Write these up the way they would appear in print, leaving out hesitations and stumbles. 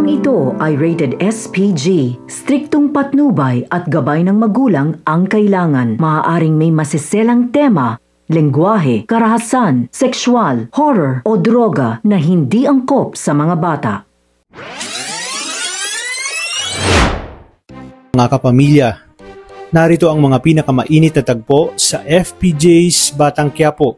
Programang ito ay rated SPG. Striktong patnubay at gabay ng magulang ang kailangan. Maaaring may masiselang tema, lengguwahe, karahasan, sexual, horror o droga na hindi angkop sa mga bata. Mga kapamilya, narito ang mga pinakamainit na tagpo sa FPJ's Batang Quiapo.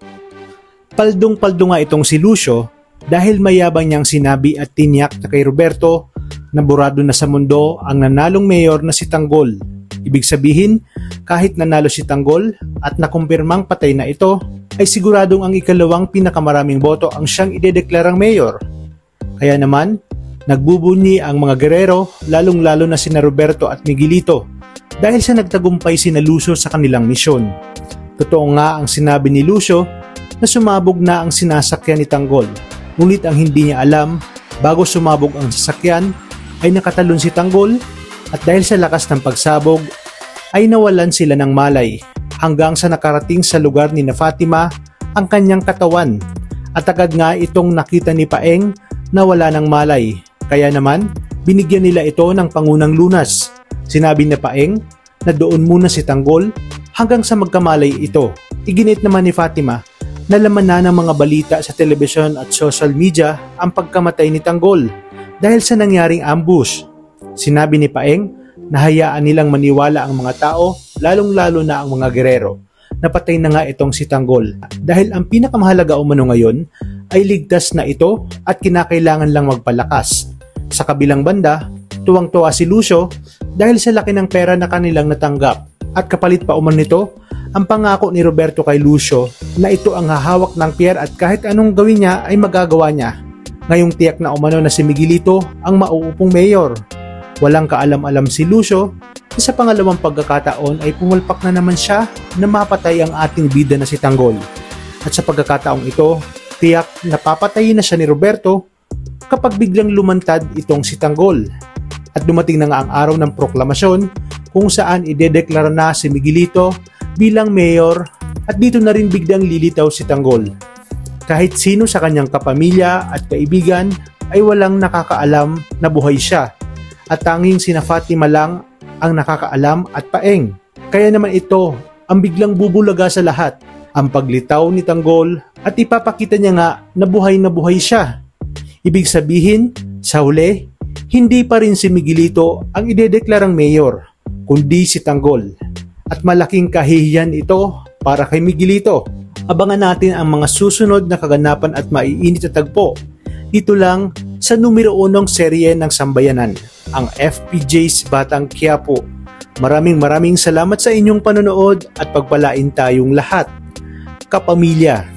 Paldong-paldo nga itong si Lucio dahil mayabang niyang sinabi at tiniyak na kay Roberto na burado na sa mundo ang nanalong mayor na si Tanggol. Ibig sabihin, kahit nanalo si Tanggol at nakumpirmang patay na ito, ay siguradong ang ikalawang pinakamaraming boto ang siyang idedeklarang mayor. Kaya naman, nagbubunyi ang mga gerero, lalong-lalo na sina Roberto at Miguelito, dahil sa nagtagumpay sina Lucio sa kanilang misyon. Totoo nga ang sinabi ni Lucio na sumabog na ang sinasakyan ni Tanggol. Ngunit ang hindi niya alam, bago sumabog ang sasakyan, ay nakatalon si Tanggol at dahil sa lakas ng pagsabog, ay nawalan sila ng malay hanggang sa nakarating sa lugar ni na Fatima ang kanyang katawan at agad nga itong nakita ni Paeng na wala ng malay. Kaya naman, binigyan nila ito ng pangunang lunas. Sinabi ni Paeng na doon muna si Tanggol hanggang sa magkamalay ito. Iginit naman ni Fatima na laman na ng mga balita sa telebisyon at social media ang pagkamatay ni Tanggol dahil sa nangyaring ambush. Sinabi ni Paeng na hayaan nilang maniwala ang mga tao, lalong-lalo na ang mga gerero. Napatay na nga itong si Tanggol dahil ang pinakamahalaga umano ngayon ay ligtas na ito at kinakailangan lang magpalakas. Sa kabilang banda, tuwang-tuwa si Lucio dahil sa laki ng pera na kanilang natanggap at kapalit pa umano nito ang pangako ni Roberto kay Lucio na ito ang hahawak ng pier at kahit anong gawin niya ay magagawa niya. Ngayong tiyak na umano na si Miguelito ang mauupong mayor. Walang kaalam-alam si Lucio na sa pangalawang pagkakataon ay pumulpak na naman siya na mapatay ang ating bida na si Tanggol. At sa pagkakataong ito, tiyak na papatayin na siya ni Roberto kapag biglang lumantad itong si Tanggol. At dumating na nga ang araw ng proklamasyon kung saan idedeklara na si Miguelito bilang mayor at dito na rin biglang lilitaw si Tanggol. Kahit sino sa kanyang kapamilya at kaibigan ay walang nakakaalam na buhay siya at tanging sina Fatima lang ang nakakaalam at Paeng. Kaya naman ito ang biglang bubulaga sa lahat, ang paglitaw ni Tanggol at ipapakita niya nga na buhay siya. Ibig sabihin, sa huli, hindi pa rin si Miguelito ang idedeklarang mayor, kundi si Tanggol. At malaking kahihiyan ito para kay Miguelito. Abangan natin ang mga susunod na kaganapan at maiinit na tagpo. Dito lang sa numero 1 serye ng Sambayanan, ang FPJ's Batang Quiapo. Maraming salamat sa inyong panonood at pagpalain tayong lahat. Kapamilya.